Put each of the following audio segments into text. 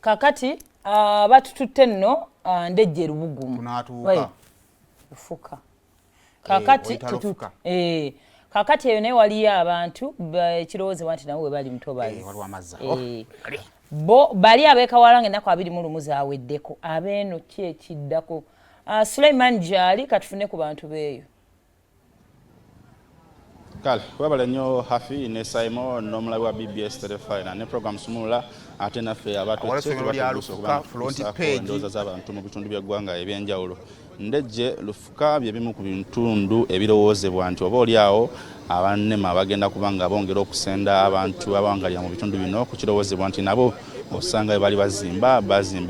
kakati batututte nno ndejje lubugumu tunatuuka ufuka kakati kakati eyo naye waliyo abantu ekirowoozebwa nti nabo we bali Mutobazi bo bali abeekawalanga ennaku 21 zaaweddeko abeeno ki ekiddako Suleiman Jali katufune ku bantu beeyo kale wabala nnyo Hafi ne Simon n'omulabi wa BBS Telefina ne program Sumula ate naffe endowooza z'abantu mu bitundu by'eggwanga ebyenjawulo ndejje lufuka bye bimu ku bitundu ebirowoozebwa nti oba oliawo abannema bagenda kubanga bongera okusenda abantu abawangalira mu bitundu bino ku kirowoozebwa nti nabo osanga bali bazimba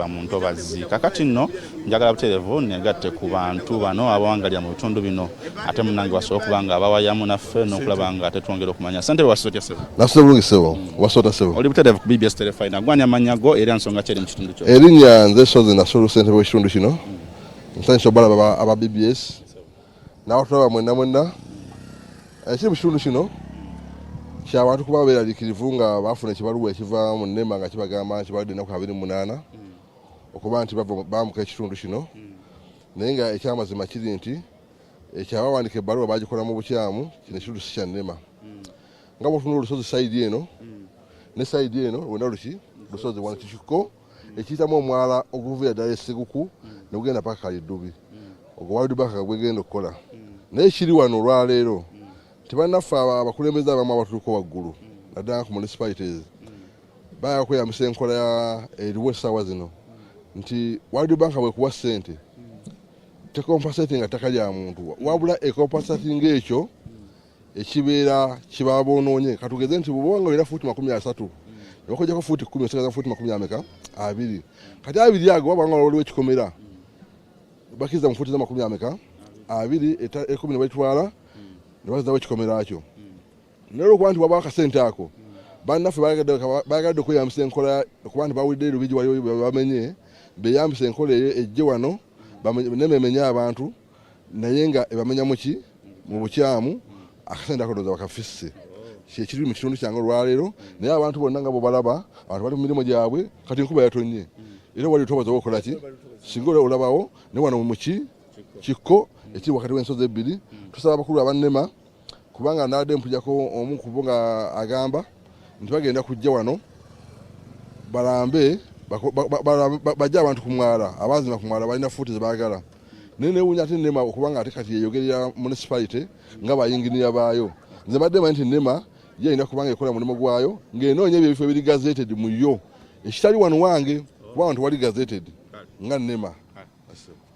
mu Ntobazi kakati nno njagala buterevu negatte ku bantu bano abawangalira mu bitundu bino ate munange wasobola kubanga abawayamu naffe n'okulaba nga ate twongera okumanya ssentebe wasotya sebo nasose bulungi sebo wasota sebo oli buterevu ku BBS Telefina gwanya amanyago era nsonga kyeri mu kitundu kyo erinnya nze Sozi Nasolo ssentebe w'ekitundu kino nsanyusa obalaba aba BBS n'abatulaba mwenna ekiri mu kitundu kino ky'abantu kuba beeraliikirivu nga baafuna ekibaluwa ekiva mu NEMA nga kibagamba nti balidde ennaku 28 okuba nti baamuka ekitundu kino naye nga ekyamazima kiri nti ekyabawandiika ebbaluwa bagikola mu bukyamu kino ekitundu si kya NEMA nga bw'otunula olusozi sayidi eno ne sayidi eno lwonna lusozi wano Kikiko ekiyitamu omwala oguvuira ddala Esseguku ne gugenda paka Kaliddubi ogwo Waldbank gwegenda okukola naye kiri wano olwaleero tibannaffe abakulembeze abamu abatuuka waggulu naddala ku municipalities baya kweyambisa enkola eriwo essaawa zino nti Waldbank bwekuwa ssente tekompasatinga ttaka lya muntu wabula ekompasatinga ekyo ekibeera kibaboonoonye katugeze nti bwobanga olina fuuti 30 okujjako fuuti 10 osagaza fuuti 20 kati 2 ago wabanga waliwo ekikomera bakiza mu fuuti za 20 10 ne bayitwala ne bazawo ekikomera kyo naye olwokuba nti wabako akasente ako bannaffe bayagadde okweyambisa enkola okuba nti bawulidde lubigi waliwo bamenye beyambisa enkola eyo ejje wano nememenye abantu naye nga ebamenyamu ki mu bukyamu akasente ako doza bakafisse kyekiri mu kitundu kyange olwaleero naye abantu bonna nga bobalaba abantu bali mu mirimu gyabwe kati enkuba yatonye era wali Ntobazi okola ki singa olabawo ne wano mu Kikko ekiri wakati w'ensozi ebbiri tusaba abakulu aba NEMA kubanga nadde mpujjako omu ku bo nga agamba nti bagenda kujja wano balambe bajja abantu ku mwala abazima ku mwala balina fuuti ze baagala naye newuunya ate NEMA okubanga ate kati yeyogerera municipality nga bayinginiya baayo nze badde manyi nti NEMA yeyina kubanga ekola mulimu gwayo ng'enoonya ebyo ebifo ebiri gazetted mu yo ekitali wano wange kuba wantu wali gazetted nga NEMA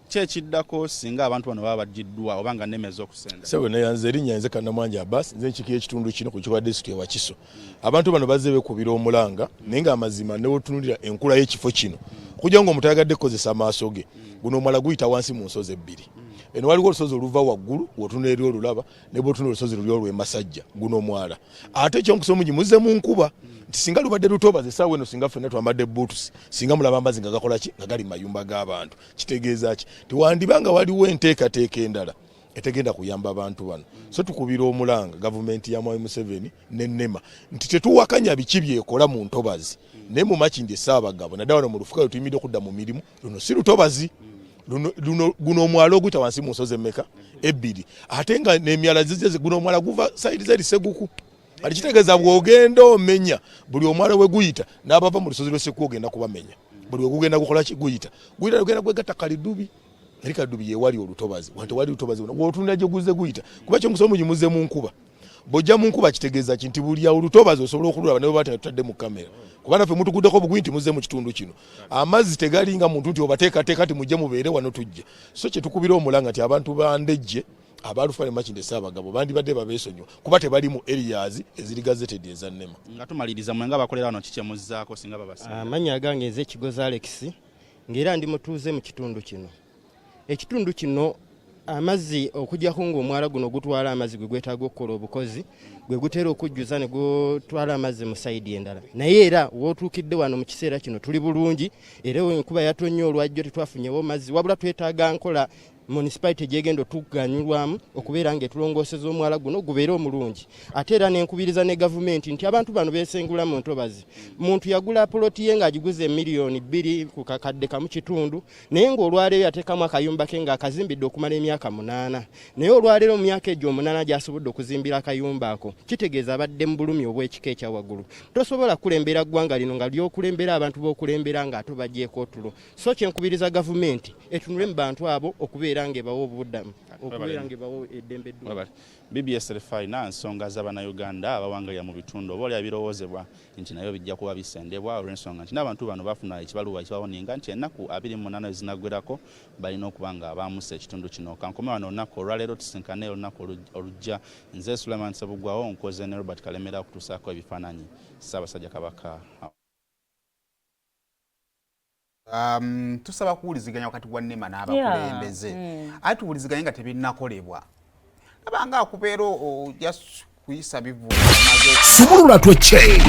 kyekiddako singa abantu bano baba bajiddwa oba nga NEMA ez'okusenda sebo neyanze erinnya nze Kannamwangi Abbas nze nkiiko ekitundu kino ku kiwa disitulikiti ewa Kiso abantu bano bazze beekubira omulanga naye nga amazima newotunulira enkula y'ekifo kino okujja nga omuntu ayagadde kukozesa amaaso ge guno omwala guyita wansi mu nsozi ebbiri eno waliwo olusozi oluva waggulu wotuna eri olulaba ne bwotuna olusozi luli olw'emasajja guno omwala ate ekyomukusa omungi muzze mu nkuba nti singa lubadde Lutobazi essaawa eno singa ffenna twambadde boots singa mulaba amazzi nga gakola ki nga gali mu mayumba g'abantu kitegeeza ki tiwandibanga waliwo enteekateeka endala etegenda kuyamba abantu bano so tukubira omulanga gavumenti ya Mwai Museveni ne NEMA nti tetuwakanya biki byekola mu Ntobazi naye mu Makindye Ssaabagabo naddala wano mu lufuka tuyimiridde okudda mu mirimu luno si Lutobazi guno omwala oguyita wansi mu nsozi emmeka ebbiri ate nga n'emyala zizeze guno omwala guva sayidi zeri Sseguku ali kitegeeza bw'ogenda omenya buli omwala we guyita n'abava mu lusozi lw'Esseguku ogenda kubamenya buli we gugenda gukola ki guyita gugenda kwegatta Kaliddubi eri Kaliddubi yewali Olutobazi wante wali Lutobazi wotunda gye guzze guyita kuba kyo musomo gimuze mu nkuba bojja mu nkuba kitegeeza kinti buli ya Olutobazi osobola okulaba ne bata tutadde mu kamera kuba naffe mutuguddeko bugwi nti muzze mu kitundu kino amazzi tegalinga muntu nti obateekateeka ti mujje mubeere wano tujja so kye tukubira omulanga nti abantu bandejje abalufale Makindye Ssaabagabo bandibadde babeesonyiwa kuba tebali mu areas eziri gazetted eza NEMA nga tumaliriza mwe nga bakolera wano kikyemuzzaako singa babasa amannya agange nze Kigozi Alex ng'era ndi mutuuze mu kitundu kino ekitundu kino amazzi okujjako ng'omwala guno gutwala amazzi gwe gwetaaga okukola obukozi gwe gutera okujjuza ne gutwala amazzi mu sayidi endala naye era wootuukidde wano mu kiseera kino tuli bulungi era enkuba yatonnya olwajjo tetwafunyewo mazzi wabula twetaaga nkola municipality gyegenda tuganyulwamu okubeera ng'etulongooseza omwala guno gubeere omulungi ate era n'enkubiriza ne gavumenti nti abantu bano beesengula mu ntobazi muntu yagula poloti ye ng'agiguze miliyoni 2 ku kakadde kamu kitundu naye ng'olwaleero yateekamu akayumba ke ng'akazimbidde okumala emyaka 8 naye olwaleero mu myaka egyo 8 gy'asobodde okuzimbira akayumba ako kitegeeza abadde mu bulumi obw'ekika ekya waggulu tosobola kulembera ggwanga lino nga lyokulembera abantu b'okulembera ng'ate bagyeko otulo so kyenkubiriza gavumenti etunule mu bantu abo okubeera ng'ebawa obuddamu okubeera ng'ebawa eddembe eddungi BBS Refina nsonga z'Abannayuganda abawangalira mu bitundu oba ebirowoozebwa nti nayo bijja kuba bisendebwa olw'ensonga nti n'abantu bano bafuna ekibaluwa ekibawoninga nti ennaku 28 ezinaggwerako balina okuba nga baamusa ekitundu kino kankome wano olunaku olwaleero tusinkane olunaku olujja nze Suleiman Sebugwawo nkoze ne Robert Kalemera okutuusaako ebifaananyi Ssaabasajja Kabaka. Tusaba kuwuliziganya wakati wa NEMA n'abakulembeze ate tuwuliziganye nga tebinnakolebwa abanga akubeera ojja kuyisa bivuga Sumulula twecce